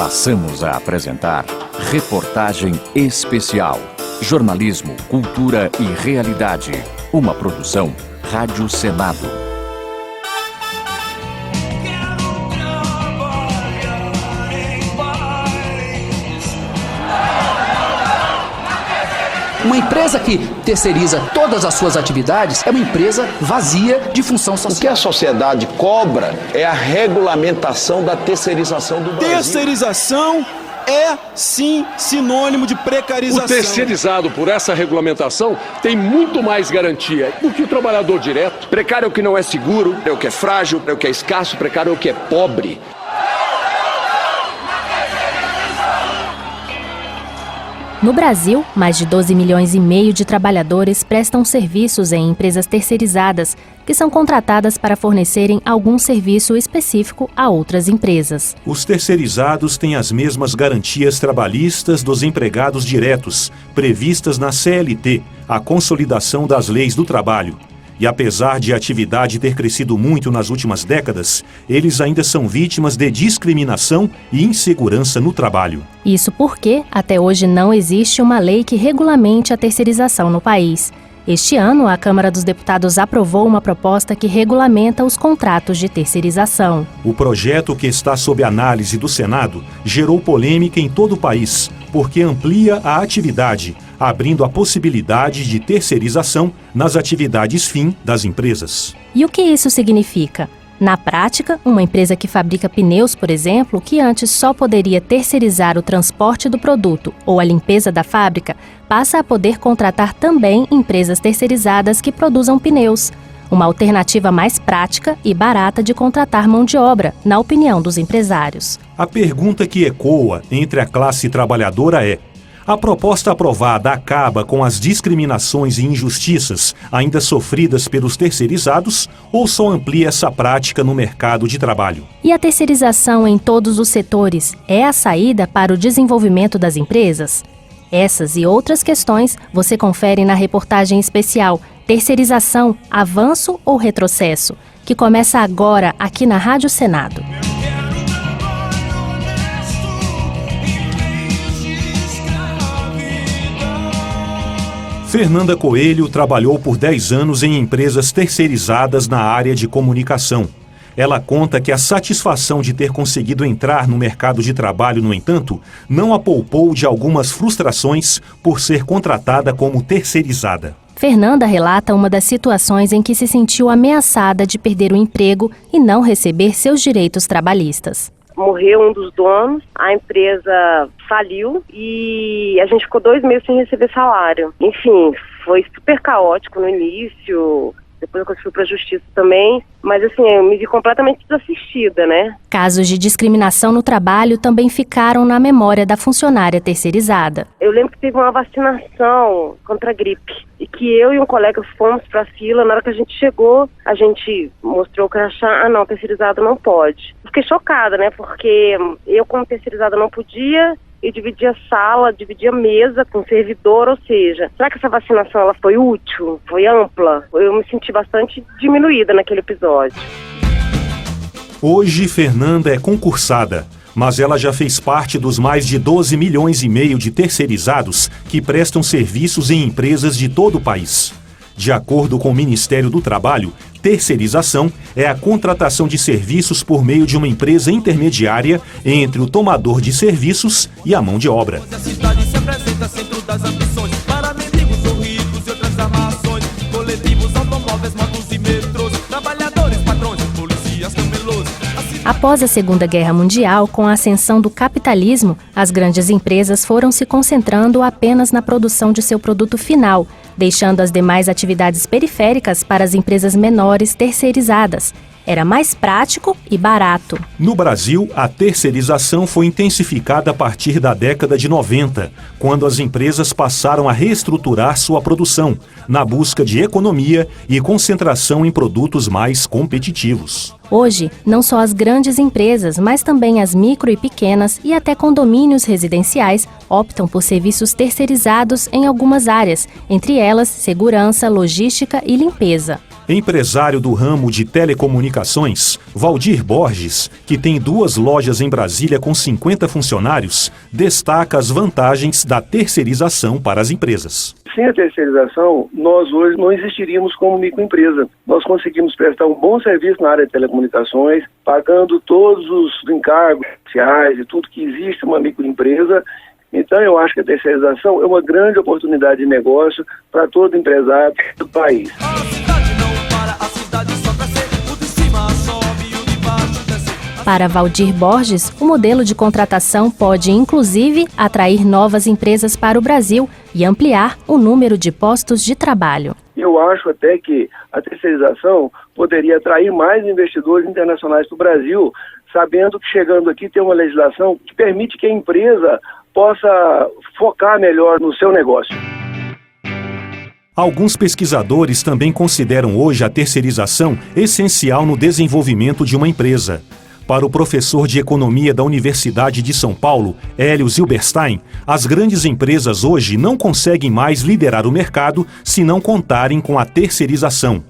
Passamos a apresentar Reportagem Especial. Jornalismo, cultura e realidade. Uma produção Rádio Senado. Uma empresa que terceiriza todas as suas atividades é uma empresa vazia de função social. O que a sociedade cobra é a regulamentação da terceirização do Brasil. Terceirização é, sim, sinônimo de precarização. O terceirizado, por essa regulamentação, tem muito mais garantia do que o trabalhador direto. Precário é o que não é seguro, é o que é frágil, é o que é escasso, precário é o que é pobre. No Brasil, mais de 12 milhões e meio de trabalhadores prestam serviços em empresas terceirizadas, que são contratadas para fornecerem algum serviço específico a outras empresas. Os terceirizados têm as mesmas garantias trabalhistas dos empregados diretos, previstas na CLT, a Consolidação das Leis do Trabalho. E apesar de a atividade ter crescido muito nas últimas décadas, eles ainda são vítimas de discriminação e insegurança no trabalho. Isso porque, até hoje, não existe uma lei que regulamente a terceirização no país. Este ano, a Câmara dos Deputados aprovou uma proposta que regulamenta os contratos de terceirização. O projeto, que está sob análise do Senado, gerou polêmica em todo o país, porque amplia a atividade, abrindo a possibilidade de terceirização nas atividades fim das empresas. E o que isso significa? Na prática, uma empresa que fabrica pneus, por exemplo, que antes só poderia terceirizar o transporte do produto ou a limpeza da fábrica, passa a poder contratar também empresas terceirizadas que produzam pneus. Uma alternativa mais prática e barata de contratar mão de obra, na opinião dos empresários. A pergunta que ecoa entre a classe trabalhadora é: a proposta aprovada acaba com as discriminações e injustiças ainda sofridas pelos terceirizados ou só amplia essa prática no mercado de trabalho? E a terceirização em todos os setores é a saída para o desenvolvimento das empresas? Essas e outras questões você confere na reportagem especial Terceirização, Avanço ou Retrocesso?, que começa agora aqui na Rádio Senado. Fernanda Coelho trabalhou por 10 anos em empresas terceirizadas na área de comunicação. Ela conta que a satisfação de ter conseguido entrar no mercado de trabalho, no entanto, não a poupou de algumas frustrações por ser contratada como terceirizada. Fernanda relata uma das situações em que se sentiu ameaçada de perder o emprego e não receber seus direitos trabalhistas. Morreu um dos donos, a empresa faliu e a gente ficou 2 meses sem receber salário. Enfim, foi super caótico no início, depois eu fui para a justiça também, mas assim, eu me vi completamente desassistida, né? Casos de discriminação no trabalho também ficaram na memória da funcionária terceirizada. Eu lembro que teve uma vacinação contra a gripe e que eu e um colega fomos para a fila. Na hora que a gente chegou, a gente mostrou o crachá. Não, terceirizado não pode. Fiquei chocada, né? Porque eu, como terceirizada, não podia. Eu dividia sala, dividia mesa com servidor, ou seja, será que essa vacinação ela foi útil? Foi ampla? Eu me senti bastante diminuída naquele episódio. Hoje, Fernanda é concursada, mas ela já fez parte dos mais de 12 milhões e meio de terceirizados que prestam serviços em empresas de todo o país. De acordo com o Ministério do Trabalho, terceirização é a contratação de serviços por meio de uma empresa intermediária entre o tomador de serviços e a mão de obra. Após a Segunda Guerra Mundial, com a ascensão do capitalismo, as grandes empresas foram se concentrando apenas na produção de seu produto final, deixando as demais atividades periféricas para as empresas menores terceirizadas. Era mais prático e barato. No Brasil, a terceirização foi intensificada a partir da década de 90, quando as empresas passaram a reestruturar sua produção, na busca de economia e concentração em produtos mais competitivos. Hoje, não só as grandes empresas, mas também as micro e pequenas e até condomínios residenciais optam por serviços terceirizados em algumas áreas, entre elas segurança, logística e limpeza. Empresário do ramo de telecomunicações, Valdir Borges, que tem 2 lojas em Brasília com 50 funcionários, destaca as vantagens da terceirização para as empresas. Sem a terceirização, nós hoje não existiríamos como microempresa. Nós conseguimos prestar um bom serviço na área de telecomunicações, pagando todos os encargos sociais e tudo que existe uma microempresa. Então, eu acho que a terceirização é uma grande oportunidade de negócio para todo empresário do país. Para Valdir Borges, o modelo de contratação pode, inclusive, atrair novas empresas para o Brasil e ampliar o número de postos de trabalho. Eu acho até que a terceirização poderia atrair mais investidores internacionais para o Brasil, sabendo que chegando aqui tem uma legislação que permite que a empresa possa focar melhor no seu negócio. Alguns pesquisadores também consideram hoje a terceirização essencial no desenvolvimento de uma empresa. Para o professor de Economia da Universidade de São Paulo, Hélio Zilberstein, as grandes empresas hoje não conseguem mais liderar o mercado se não contarem com a terceirização.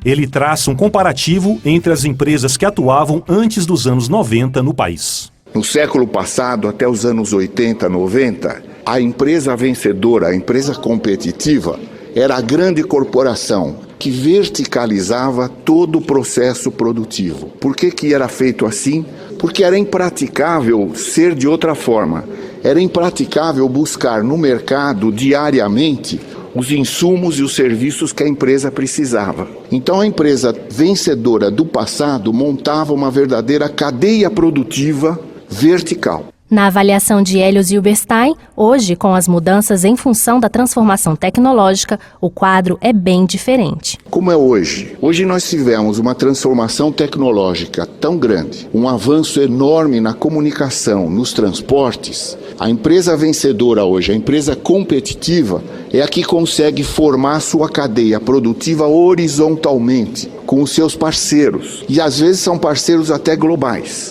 Ele traça um comparativo entre as empresas que atuavam antes dos anos 90 no país. No século passado, até os anos 80, 90, a empresa vencedora, a empresa competitiva, era a grande corporação que verticalizava todo o processo produtivo. Por que era feito assim? Porque era impraticável ser de outra forma. Era impraticável buscar no mercado diariamente os insumos e os serviços que a empresa precisava. Então a empresa vencedora do passado montava uma verdadeira cadeia produtiva vertical. Na avaliação de Hélio Zilberstein, hoje, com as mudanças em função da transformação tecnológica, o quadro é bem diferente. Como é hoje? Hoje nós tivemos uma transformação tecnológica tão grande, um avanço enorme na comunicação, nos transportes. A empresa vencedora hoje, a empresa competitiva, é a que consegue formar sua cadeia produtiva horizontalmente, com os seus parceiros. E às vezes são parceiros até globais.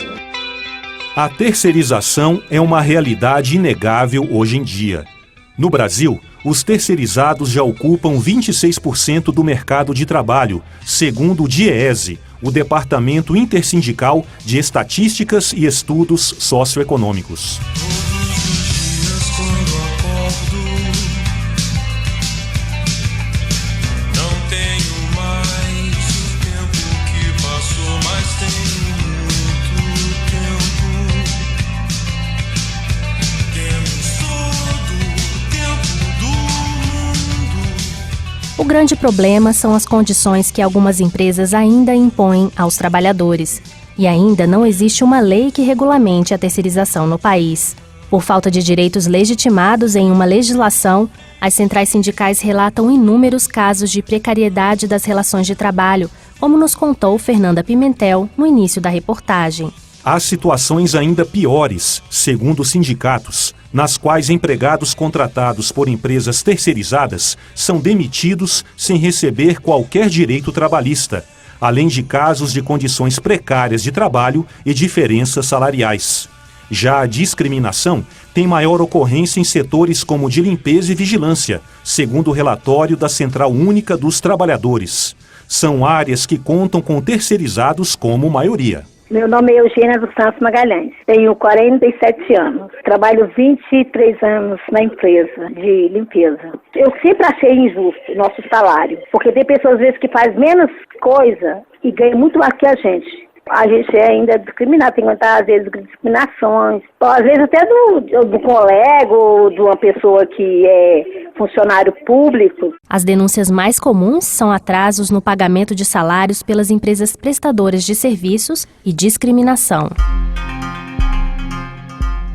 A terceirização é uma realidade inegável hoje em dia. No Brasil, os terceirizados já ocupam 26% do mercado de trabalho, segundo o DIEESE, o Departamento Intersindical de Estatísticas e Estudos Socioeconômicos. O grande problema são as condições que algumas empresas ainda impõem aos trabalhadores. E ainda não existe uma lei que regulamente a terceirização no país. Por falta de direitos legitimados em uma legislação, as centrais sindicais relatam inúmeros casos de precariedade das relações de trabalho, como nos contou Fernanda Pimentel no início da reportagem. Há situações ainda piores, segundo os sindicatos, nas quais empregados contratados por empresas terceirizadas são demitidos sem receber qualquer direito trabalhista, além de casos de condições precárias de trabalho e diferenças salariais. Já a discriminação tem maior ocorrência em setores como de limpeza e vigilância, segundo o relatório da Central Única dos Trabalhadores. São áreas que contam com terceirizados como maioria. Meu nome é Eugênia dos Santos Magalhães, tenho 47 anos, trabalho 23 anos na empresa de limpeza. Eu sempre achei injusto o nosso salário, porque tem pessoas às vezes que fazem menos coisa e ganham muito mais que a gente. A gente é ainda discriminado, tem que aguentar às vezes discriminações, às vezes até do colega ou de uma pessoa que é funcionário público. As denúncias mais comuns são atrasos no pagamento de salários pelas empresas prestadoras de serviços e discriminação.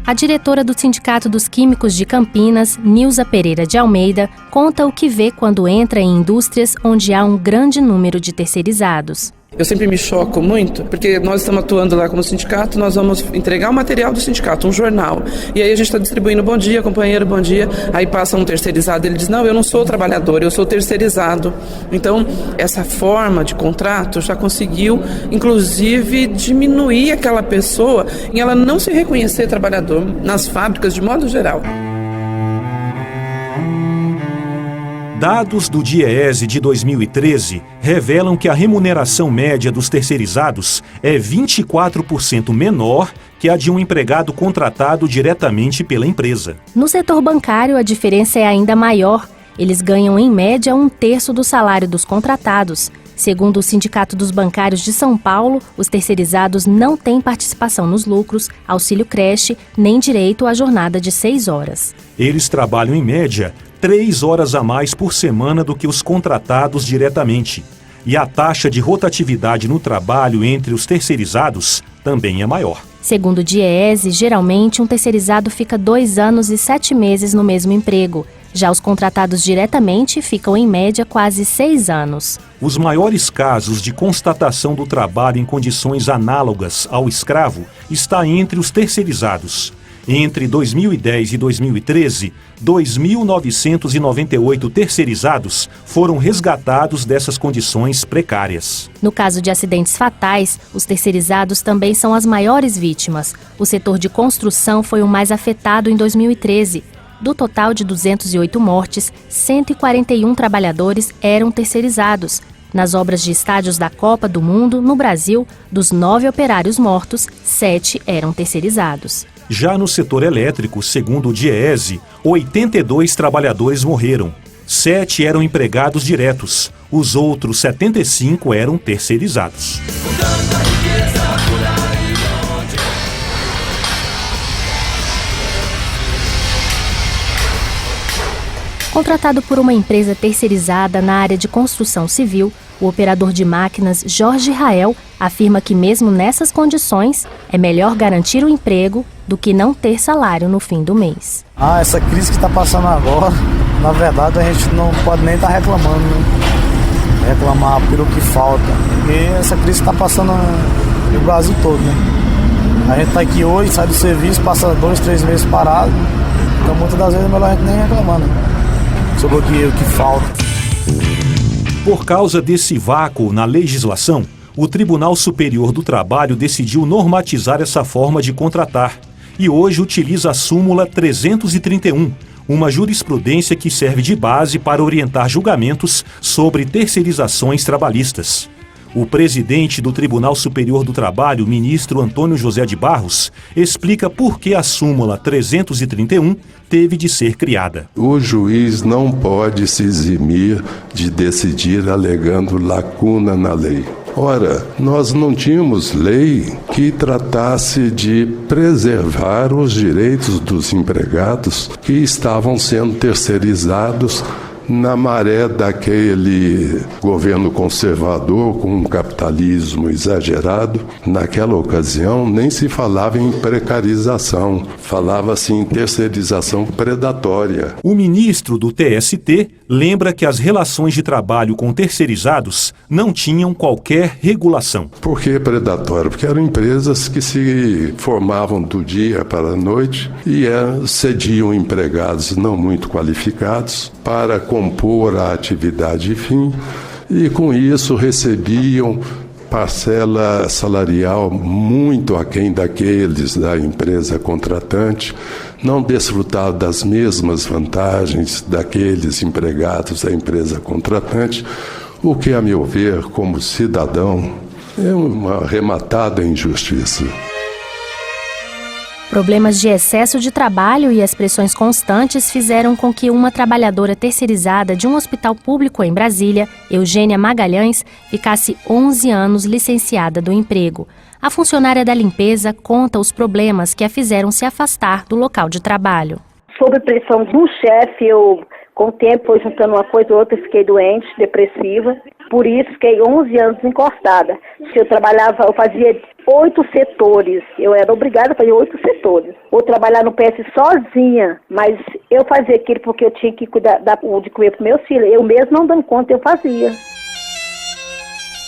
A diretora do Sindicato dos Químicos de Campinas, Nilza Pereira de Almeida, conta o que vê quando entra em indústrias onde há um grande número de terceirizados. Eu sempre me choco muito, porque nós estamos atuando lá como sindicato, nós vamos entregar o material do sindicato, um jornal. E aí a gente está distribuindo bom dia, companheiro, bom dia. Aí passa um terceirizado, ele diz, não, eu não sou trabalhador, eu sou terceirizado. Então, essa forma de contrato já conseguiu, inclusive, diminuir aquela pessoa em ela não se reconhecer Dados do DIEESE de 2013 revelam que a remuneração média dos terceirizados é 24% menor que a de um empregado contratado diretamente pela empresa. No setor bancário, a diferença é ainda maior. Eles ganham, em média, 1/3 do salário dos contratados. Segundo o Sindicato dos Bancários de São Paulo, os terceirizados não têm participação nos lucros, auxílio creche, nem direito à jornada de 6 horas. Eles trabalham, em média, 3 horas a mais por semana do que os contratados diretamente. E a taxa de rotatividade no trabalho entre os terceirizados também é maior. Segundo o DIEESE, geralmente um terceirizado fica 2 anos e 7 meses no mesmo emprego. Já os contratados diretamente ficam, em média, quase 6 anos. Os maiores casos de constatação do trabalho em condições análogas ao escravo está entre os terceirizados. Entre 2010 e 2013, 2.998 terceirizados foram resgatados dessas condições precárias. No caso de acidentes fatais, os terceirizados também são as maiores vítimas. O setor de construção foi o mais afetado em 2013. Do total de 208 mortes, 141 trabalhadores eram terceirizados. Nas obras de estádios da Copa do Mundo, no Brasil, dos 9 operários mortos, 7 eram terceirizados. Já no setor elétrico, segundo o DIEESE, 82 trabalhadores morreram. 7 eram empregados diretos. Os outros 75 eram terceirizados. Contratado por uma empresa terceirizada na área de construção civil, o operador de máquinas Jorge Rael afirma que mesmo nessas condições é melhor garantir o emprego do que não ter salário no fim do mês. Essa crise que está passando agora, na verdade a gente não pode nem estar reclamando, né? Reclamar pelo que falta, porque essa crise está passando no Brasil todo, né? A gente está aqui hoje, sai do serviço, passa 2, 3 meses parado, então muitas das vezes é melhor a gente nem reclamar, né? Sobre o que falta. Por causa desse vácuo na legislação, o Tribunal Superior do Trabalho decidiu normatizar essa forma de contratar e hoje utiliza a súmula 331, uma jurisprudência que serve de base para orientar julgamentos sobre terceirizações trabalhistas. O presidente do Tribunal Superior do Trabalho, ministro Antônio José de Barros, explica por que a súmula 331 teve de ser criada. O juiz não pode se eximir de decidir alegando lacuna na lei. Ora, nós não tínhamos lei que tratasse de preservar os direitos dos empregados que estavam sendo terceirizados na maré daquele governo conservador com um capitalismo exagerado. Naquela ocasião nem se falava em precarização, falava-se em terceirização predatória. O ministro do TST lembra que as relações de trabalho com terceirizados não tinham qualquer regulação. Por que predatória? Porque eram empresas que se formavam do dia para a noite e cediam empregados não muito qualificados para compor a atividade fim e com isso recebiam parcela salarial muito aquém daqueles da empresa contratante, não desfrutavam das mesmas vantagens daqueles empregados da empresa contratante, o que, a meu ver, como cidadão, é uma arrematada injustiça. Problemas de excesso de trabalho e as pressões constantes fizeram com que uma trabalhadora terceirizada de um hospital público em Brasília, Eugênia Magalhães, ficasse 11 anos licenciada do emprego. A funcionária da limpeza conta os problemas que a fizeram se afastar do local de trabalho. Sob pressão do chefe, com o tempo foi juntando uma coisa ou outra, fiquei doente, depressiva. Por isso, fiquei 11 anos encostada. Eu fazia 8 setores. Eu era obrigada a fazer 8 setores. Ou trabalhar no PS sozinha, mas eu fazia aquilo porque eu tinha que cuidar de comer para meus filhos. Eu mesmo não dando conta, eu fazia.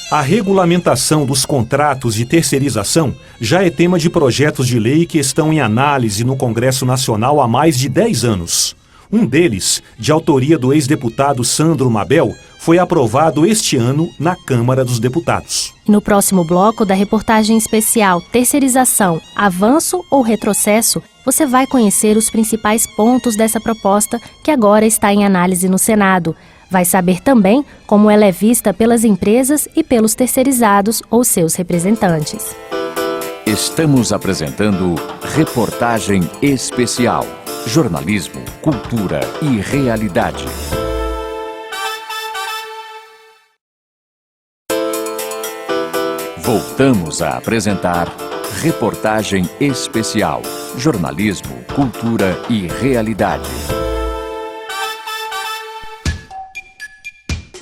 A regulamentação dos contratos de terceirização já é tema de projetos de lei que estão em análise no Congresso Nacional há mais de 10 anos. Um deles, de autoria do ex-deputado Sandro Mabel, foi aprovado este ano na Câmara dos Deputados. No próximo bloco da reportagem especial Terceirização, Avanço ou Retrocesso, você vai conhecer os principais pontos dessa proposta que agora está em análise no Senado. Vai saber também como ela é vista pelas empresas e pelos terceirizados ou seus representantes. Estamos apresentando Reportagem Especial. Jornalismo, cultura e realidade. Voltamos a apresentar Reportagem Especial. Jornalismo, cultura e realidade.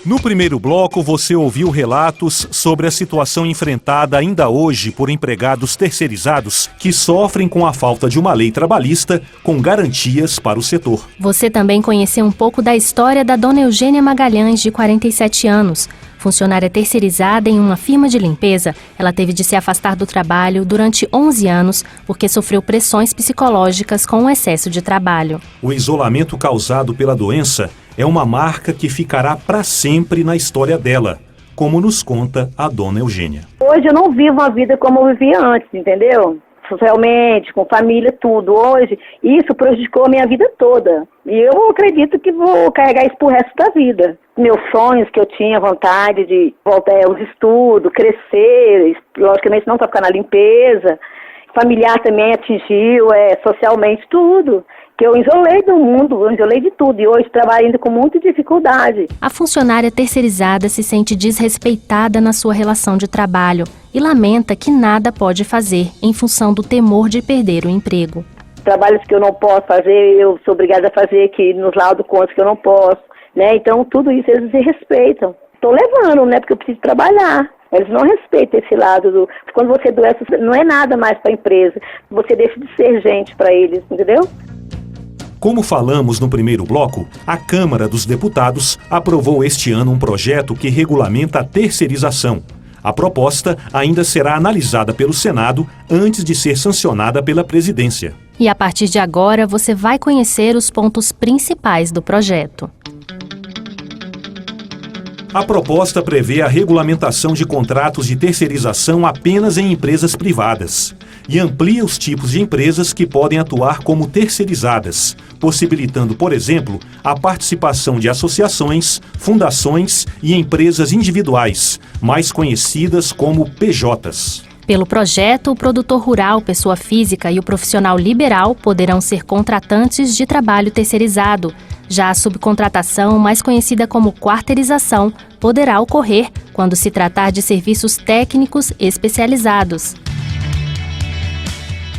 No primeiro bloco, você ouviu relatos sobre a situação enfrentada ainda hoje por empregados terceirizados que sofrem com a falta de uma lei trabalhista com garantias para o setor. Você também conheceu um pouco da história da dona Eugênia Magalhães, de 47 anos. Funcionária terceirizada em uma firma de limpeza, ela teve de se afastar do trabalho durante 11 anos porque sofreu pressões psicológicas com o excesso de trabalho. O isolamento causado pela doença é uma marca que ficará para sempre na história dela, como nos conta a dona Eugênia. Hoje eu não vivo uma vida como eu vivia antes, entendeu? Socialmente, com família, tudo. Hoje, isso prejudicou a minha vida toda. E eu acredito que vou carregar isso pro resto da vida. Meus sonhos que eu tinha vontade de voltar aos estudos, crescer, logicamente não só ficar na limpeza, familiar também atingiu, socialmente tudo. Que eu isolei do mundo, eu isolei de tudo e hoje trabalho ainda com muita dificuldade. A funcionária terceirizada se sente desrespeitada na sua relação de trabalho e lamenta que nada pode fazer em função do temor de perder o emprego. Trabalhos que eu não posso fazer, eu sou obrigada a fazer que nos laudos contas que eu não posso, né? Então tudo isso eles respeitam. Estou levando, né? Porque eu preciso trabalhar. Eles não respeitam esse lado do... Quando você adoece, não é nada mais para a empresa. Você deixa de ser gente para eles, entendeu? Como falamos no primeiro bloco, a Câmara dos Deputados aprovou este ano um projeto que regulamenta a terceirização. A proposta ainda será analisada pelo Senado antes de ser sancionada pela Presidência. E a partir de agora, você vai conhecer os pontos principais do projeto. A proposta prevê a regulamentação de contratos de terceirização apenas em empresas privadas e amplia os tipos de empresas que podem atuar como terceirizadas, possibilitando, por exemplo, a participação de associações, fundações e empresas individuais, mais conhecidas como PJs. Pelo projeto, o produtor rural, pessoa física e o profissional liberal poderão ser contratantes de trabalho terceirizado. Já a subcontratação, mais conhecida como quarteirização, poderá ocorrer quando se tratar de serviços técnicos especializados.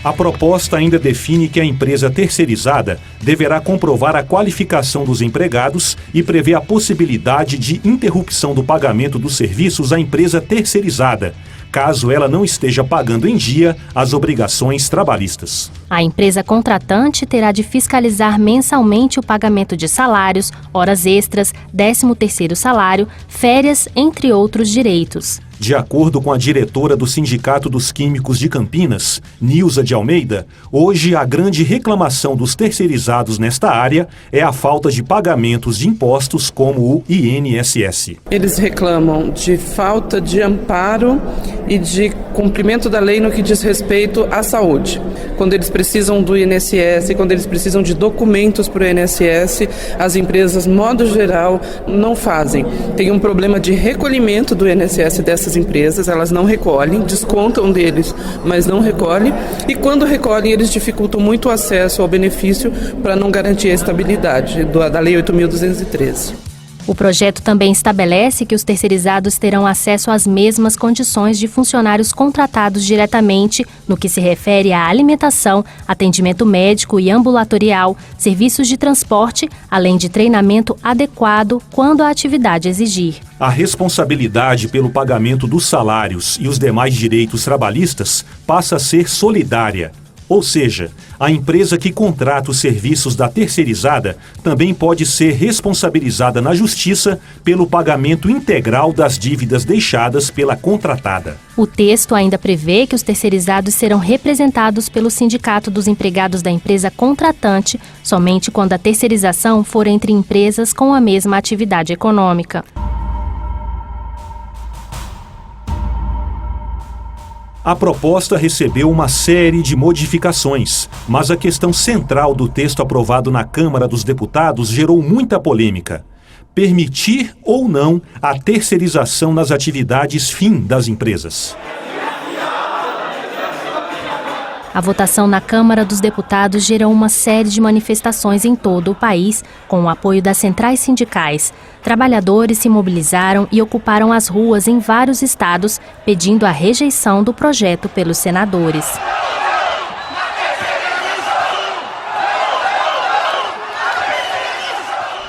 A proposta ainda define que a empresa terceirizada deverá comprovar a qualificação dos empregados e prevê a possibilidade de interrupção do pagamento dos serviços à empresa terceirizada, caso ela não esteja pagando em dia as obrigações trabalhistas. A empresa contratante terá de fiscalizar mensalmente o pagamento de salários, horas extras, 13º salário, férias, entre outros direitos. De acordo com a diretora do Sindicato dos Químicos de Campinas, Nilza de Almeida, hoje a grande reclamação dos terceirizados nesta área é a falta de pagamentos de impostos como o INSS. Eles reclamam de falta de amparo e de cumprimento da lei no que diz respeito à saúde. Quando eles precisam do INSS, quando eles precisam de documentos para o INSS, as empresas, modo geral, não fazem. Tem um problema de recolhimento do INSS dessas empresas, elas não recolhem, descontam deles, mas não recolhem. E quando recolhem, eles dificultam muito o acesso ao benefício para não garantir a estabilidade da Lei 8.213. O projeto também estabelece que os terceirizados terão acesso às mesmas condições de funcionários contratados diretamente no que se refere à alimentação, atendimento médico e ambulatorial, serviços de transporte, além de treinamento adequado quando a atividade exigir. A responsabilidade pelo pagamento dos salários e os demais direitos trabalhistas passa a ser solidária. Ou seja, a empresa que contrata os serviços da terceirizada também pode ser responsabilizada na Justiça pelo pagamento integral das dívidas deixadas pela contratada. O texto ainda prevê que os terceirizados serão representados pelo Sindicato dos Empregados da empresa contratante somente quando a terceirização for entre empresas com a mesma atividade econômica. A proposta recebeu uma série de modificações, mas a questão central do texto aprovado na Câmara dos Deputados gerou muita polêmica. permitir ou não a terceirização nas atividades fim das empresas. A votação na Câmara dos Deputados gerou uma série de manifestações em todo o país, com o apoio das centrais sindicais. Trabalhadores se mobilizaram e ocuparam as ruas em vários estados, pedindo a rejeição do projeto pelos senadores.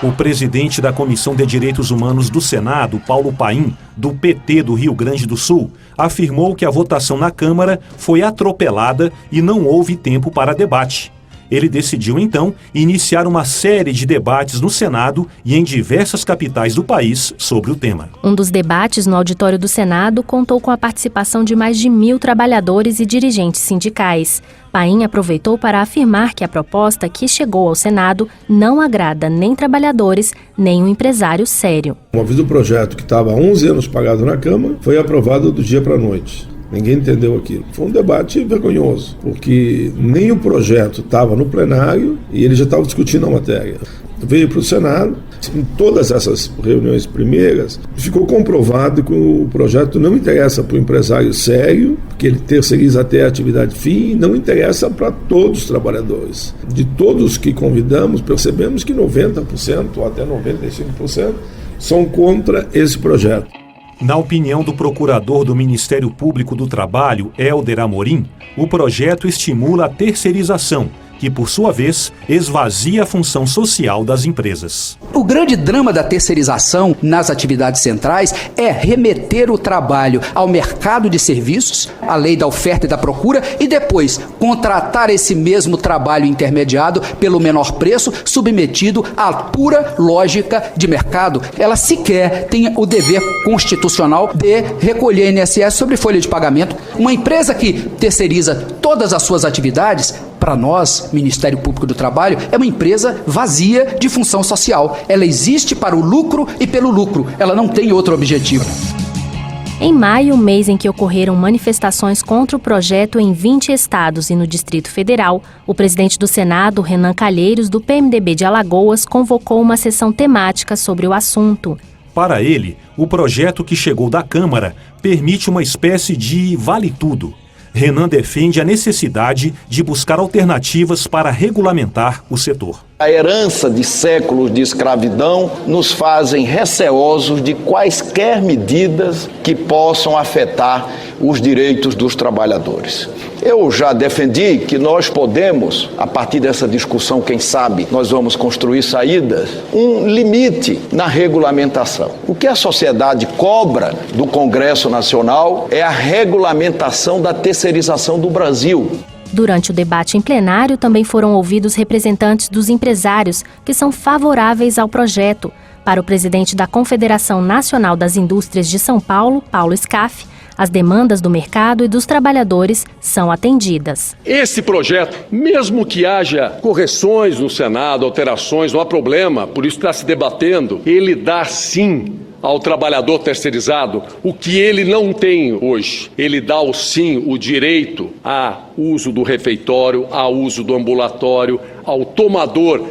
O presidente da Comissão de Direitos Humanos do Senado, Paulo Paim, do PT do Rio Grande do Sul, afirmou que a votação na Câmara foi atropelada e não houve tempo para debate. Ele decidiu, então, iniciar uma série de debates no Senado e em diversas capitais do país sobre o tema. Um dos debates no auditório do Senado contou com a participação de mais de 1.000 trabalhadores e dirigentes sindicais. Paim aproveitou para afirmar que a proposta que chegou ao Senado não agrada nem trabalhadores, nem um empresário sério. Uma vez o projeto que estava há 11 anos pagado na Câmara foi aprovado do dia para a noite. Ninguém entendeu aquilo. Foi um debate vergonhoso, porque nem o projeto estava no plenário e ele já estava discutindo a matéria. Veio para o Senado, em todas essas reuniões primeiras, ficou comprovado que o projeto não interessa para o empresário sério, porque ele terceiriza até a atividade fim, e não interessa para todos os trabalhadores. De todos que convidamos, percebemos que 90% ou até 95% são contra esse projeto. Na opinião do procurador do Ministério Público do Trabalho, Helder Amorim, o projeto estimula a terceirização, que, por sua vez, esvazia a função social das empresas. O grande drama da terceirização nas atividades centrais é remeter o trabalho ao mercado de serviços, à lei da oferta e da procura, e depois contratar esse mesmo trabalho intermediado pelo menor preço, submetido à pura lógica de mercado. Ela sequer tem o dever constitucional de recolher INSS sobre folha de pagamento. Uma empresa que terceiriza todas as suas atividades, para nós, Ministério Público do Trabalho, é uma empresa vazia de função social. Ela existe para o lucro e pelo lucro. Ela não tem outro objetivo. Em maio, mês em que ocorreram manifestações contra o projeto em 20 estados e no Distrito Federal, o presidente do Senado, Renan Calheiros, do PMDB de Alagoas, convocou uma sessão temática sobre o assunto. Para ele, o projeto que chegou da Câmara permite uma espécie de vale-tudo. Renan defende a necessidade de buscar alternativas para regulamentar o setor. A herança de séculos de escravidão nos fazem receosos de quaisquer medidas que possam afetar os direitos dos trabalhadores. Eu já defendi que nós podemos, a partir dessa discussão, quem sabe, nós vamos construir saídas, um limite na regulamentação. O que a sociedade cobra do Congresso Nacional é a regulamentação da terceirização do Brasil. Durante o debate em plenário, também foram ouvidos representantes dos empresários que são favoráveis ao projeto. Para o presidente da Confederação Nacional das Indústrias de São Paulo, Paulo Scaff, as demandas do mercado e dos trabalhadores são atendidas. Esse projeto, mesmo que haja correções no Senado, alterações, não há problema, por isso está se debatendo, ele dá sim ao trabalhador terceirizado o que ele não tem hoje. Ele dá sim o direito ao uso do refeitório, ao uso do ambulatório, ao tomador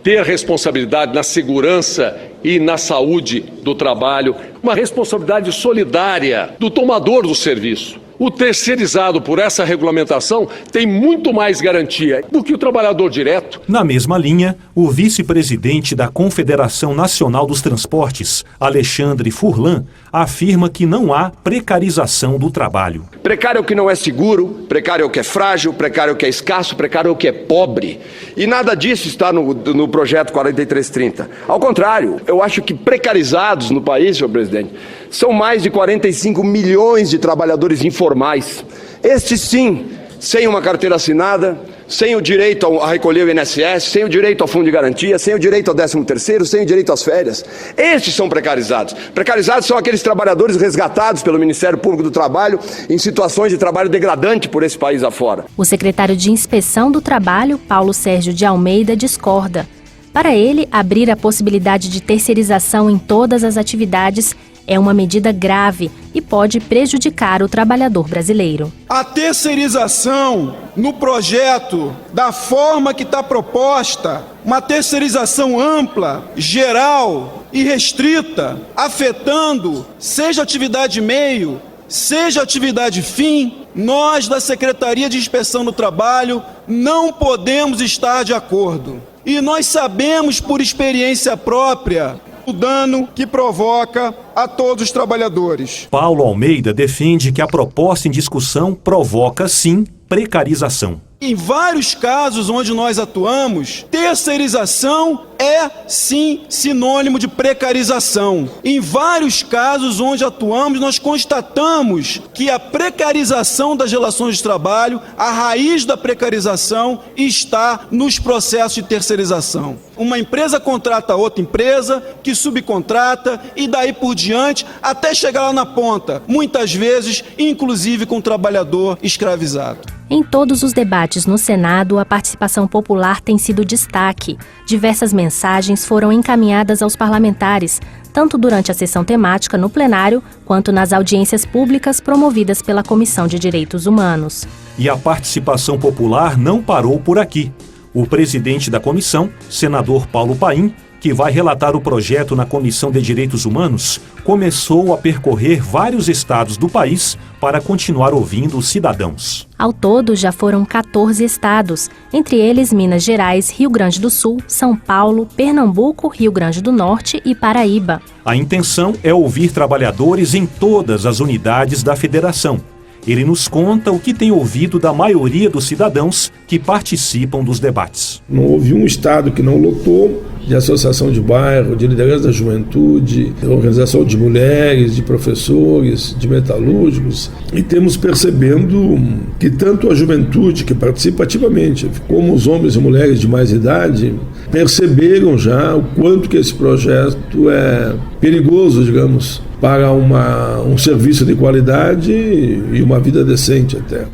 ter responsabilidade na segurança e na saúde do trabalho, uma responsabilidade solidária do tomador do serviço. O terceirizado, por essa regulamentação, tem muito mais garantia do que o trabalhador direto. Na mesma linha, o vice-presidente da Confederação Nacional dos Transportes, Alexandre Furlan, afirma que não há precarização do trabalho. Precário é o que não é seguro, precário é o que é frágil, precário é o que é escasso, precário é o que é pobre. E nada disso está no projeto 4330. Ao contrário, eu acho que precarizados no país, senhor presidente, são mais de 45 milhões de trabalhadores informais. Estes sim, sem uma carteira assinada, sem o direito a recolher o INSS, sem o direito ao fundo de garantia, sem o direito ao 13º, sem o direito às férias. Estes são precarizados. Precarizados são aqueles trabalhadores resgatados pelo Ministério Público do Trabalho em situações de trabalho degradante por esse país afora. O secretário de Inspeção do Trabalho, Paulo Sérgio de Almeida, discorda. Para ele, abrir a possibilidade de terceirização em todas as atividades É uma medida grave e pode prejudicar o trabalhador brasileiro. A terceirização no projeto, da forma que está proposta, uma terceirização ampla, geral e restrita, afetando seja atividade meio, seja atividade fim, nós da Secretaria de Inspeção do Trabalho não podemos estar de acordo. E nós sabemos por experiência própria o dano que provoca a todos os trabalhadores. Paulo Almeida defende que a proposta em discussão provoca, sim, precarização. Em vários casos onde nós atuamos, terceirização é, sim, sinônimo de precarização. Em vários casos onde atuamos, nós constatamos que a precarização das relações de trabalho, a raiz da precarização está nos processos de terceirização. Uma empresa contrata outra empresa, que subcontrata e daí por diante até chegar lá na ponta, muitas vezes, inclusive com o trabalhador escravizado. Em todos os debates no Senado, a participação popular tem sido destaque. Diversas mensagens foram encaminhadas aos parlamentares, tanto durante a sessão temática no plenário, quanto nas audiências públicas promovidas pela Comissão de Direitos Humanos. E a participação popular não parou por aqui. O presidente da comissão, senador Paulo Paim, que vai relatar o projeto na Comissão de Direitos Humanos, começou a percorrer vários estados do país para continuar ouvindo os cidadãos. Ao todo, já foram 14 estados, entre eles Minas Gerais, Rio Grande do Sul, São Paulo, Pernambuco, Rio Grande do Norte e Paraíba. A intenção é ouvir trabalhadores em todas as unidades da federação. Ele nos conta o que tem ouvido da maioria dos cidadãos que participam dos debates. Não houve um estado que não lotou, de associação de bairro, de liderança da juventude, de organização de mulheres, de professores, de metalúrgicos. E temos percebendo que tanto a juventude, que participa ativamente, como os homens e mulheres de mais idade, perceberam já o quanto que esse projeto é perigoso, digamos, para um serviço de qualidade e uma vida decente até.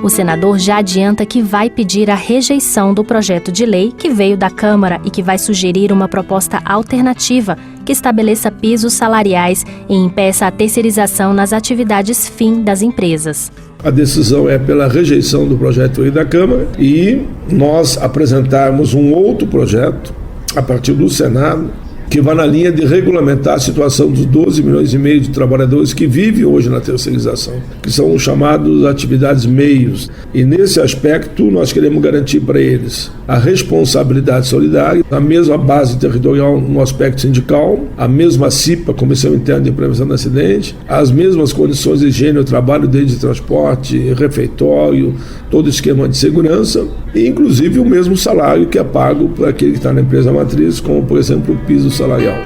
O senador já adianta que vai pedir a rejeição do projeto de lei que veio da Câmara e que vai sugerir uma proposta alternativa que estabeleça pisos salariais e impeça a terceirização nas atividades fim das empresas. A decisão é pela rejeição do projeto de lei da Câmara e nós apresentarmos um outro projeto a partir do Senado que vai na linha de regulamentar a situação dos 12 milhões e meio de trabalhadores que vivem hoje na terceirização, que são os chamados atividades meios. E nesse aspecto nós queremos garantir para eles a responsabilidade solidária, a mesma base territorial no aspecto sindical, a mesma CIPA, Comissão Interna de Prevenção de Acidente, as mesmas condições de higiene do trabalho, desde transporte, refeitório, todo esquema de segurança, e inclusive o mesmo salário que é pago para aquele que está na empresa matriz, como por exemplo o piso salarial.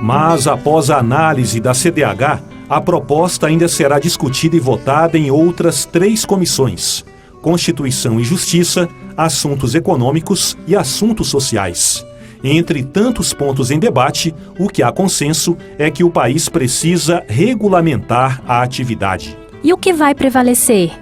Mas após a análise da CDH, a proposta ainda será discutida e votada em outras 3 comissões: Constituição e Justiça, Assuntos Econômicos e Assuntos Sociais. Entre tantos pontos em debate, o que há consenso é que o país precisa regulamentar a atividade. E o que vai prevalecer?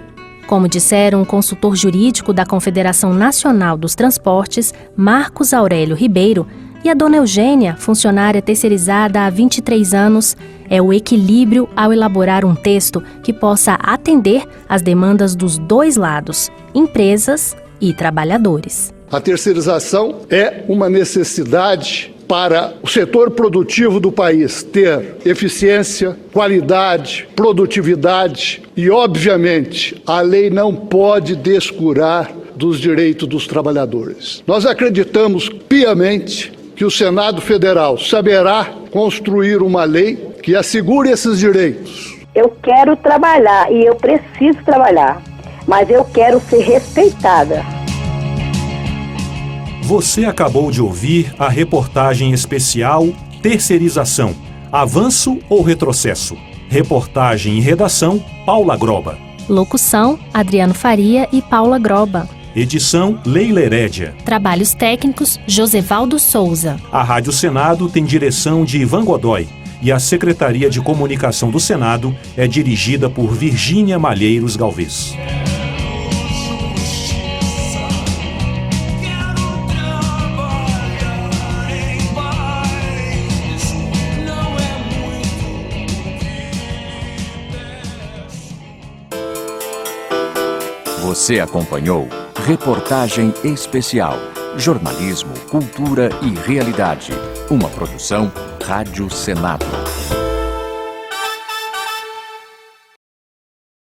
Como disseram o consultor jurídico da Confederação Nacional dos Transportes, Marcos Aurélio Ribeiro, e a dona Eugênia, funcionária terceirizada há 23 anos, é o equilíbrio ao elaborar um texto que possa atender às demandas dos dois lados, empresas e trabalhadores. A terceirização é uma necessidade para o setor produtivo do país ter eficiência, qualidade, produtividade e, obviamente, a lei não pode descurar dos direitos dos trabalhadores. Nós acreditamos piamente que o Senado Federal saberá construir uma lei que assegure esses direitos. Eu quero trabalhar e eu preciso trabalhar, mas eu quero ser respeitada. Você acabou de ouvir a reportagem especial Terceirização, Avanço ou Retrocesso? Reportagem e redação, Paula Groba. Locução, Adriano Faria e Paula Groba. Edição, Leila Herédia. Trabalhos técnicos, Josevaldo Souza. A Rádio Senado tem direção de Ivan Godoy e a Secretaria de Comunicação do Senado é dirigida por Virgínia Malheiros Galvez. Você acompanhou Reportagem Especial, Jornalismo, Cultura e Realidade. Uma produção Rádio Senado.